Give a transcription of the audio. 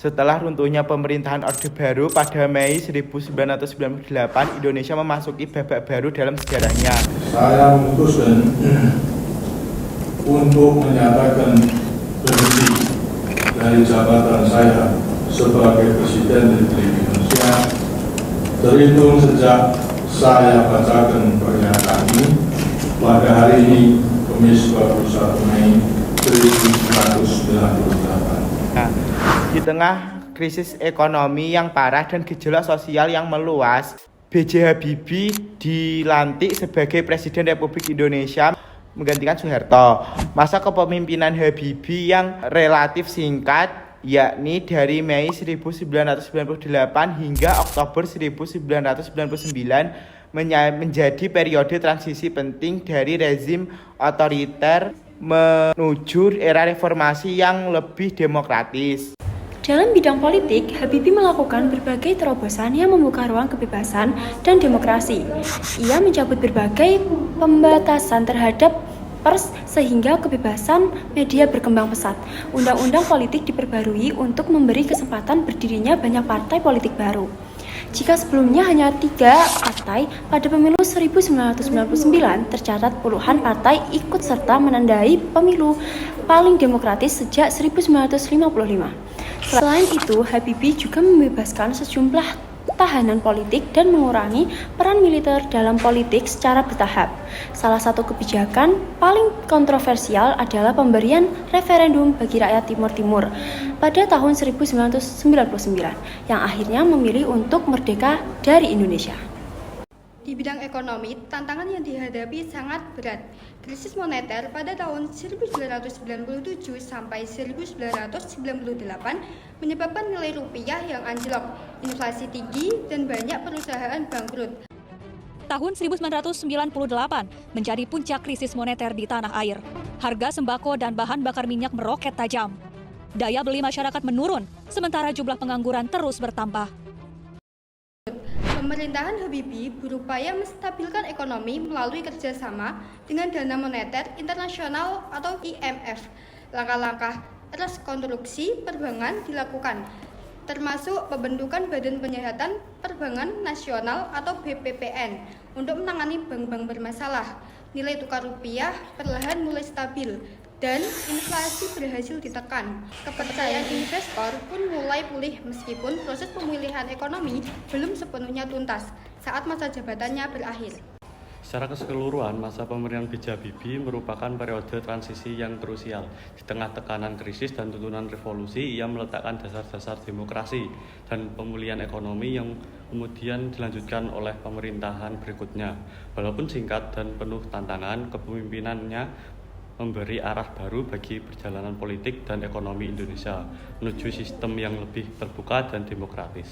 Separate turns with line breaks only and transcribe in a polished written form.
Setelah runtuhnya pemerintahan Orde Baru pada Mei 1998, Indonesia memasuki babak baru dalam sejarahnya.
Saya memutuskan untuk menyatakan berhenti dari jabatan saya sebagai Presiden Republik Indonesia terhitung sejak saya bacakan pernyataan ini pada hari ini, Kamis 21 Mei 1998.
Di tengah krisis ekonomi yang parah dan gejolak sosial yang meluas, B.J. Habibie dilantik sebagai Presiden Republik Indonesia menggantikan Soeharto. Masa kepemimpinan Habibie yang relatif singkat, yakni dari Mei 1998 hingga Oktober 1999, menjadi periode transisi penting dari rezim otoriter menuju era reformasi yang lebih demokratis.
Dalam bidang politik, Habibie melakukan berbagai terobosan yang membuka ruang kebebasan dan demokrasi. Ia mencabut berbagai pembatasan terhadap pers sehingga kebebasan media berkembang pesat. Undang-undang politik diperbarui untuk memberi kesempatan berdirinya banyak partai politik baru. Jika sebelumnya hanya 3 partai, pada pemilu 1999 tercatat puluhan partai ikut serta menandai pemilu paling demokratis sejak 1955. Selain itu, Habibie juga membebaskan sejumlah tahanan politik dan mengurangi peran militer dalam politik secara bertahap. Salah satu kebijakan paling kontroversial adalah pemberian referendum bagi rakyat Timur Timur pada tahun 1999 yang akhirnya memilih untuk merdeka dari Indonesia.
Di bidang ekonomi, tantangan yang dihadapi sangat berat. Krisis moneter pada tahun 1997 sampai 1998 menyebabkan nilai rupiah yang anjlok, inflasi tinggi, dan banyak perusahaan bangkrut.
Tahun 1998 menjadi puncak krisis moneter di tanah air. Harga sembako dan bahan bakar minyak meroket tajam. Daya beli masyarakat menurun, sementara jumlah pengangguran terus bertambah.
Pemerintahan Habibie berupaya menstabilkan ekonomi melalui kerjasama dengan Dana Moneter Internasional atau IMF. Langkah-langkah rekonstruksi perbankan dilakukan, termasuk pembentukan Badan Penyihatan Perbankan Nasional atau BPPN untuk menangani bank-bank bermasalah. Nilai tukar rupiah perlahan mulai stabil dan inflasi berhasil ditekan. Kepercayaan investor pun mulai pulih meskipun proses pemulihan ekonomi belum sepenuhnya tuntas saat masa jabatannya berakhir.
Secara keseluruhan, masa pemerintahan B.J. Habibie merupakan periode transisi yang krusial. Di tengah tekanan krisis dan tuntunan revolusi, ia meletakkan dasar-dasar demokrasi dan pemulihan ekonomi yang kemudian dilanjutkan oleh pemerintahan berikutnya. Walaupun singkat dan penuh tantangan, kepemimpinannya memberi arah baru bagi perjalanan politik dan ekonomi Indonesia menuju sistem yang lebih terbuka dan demokratis.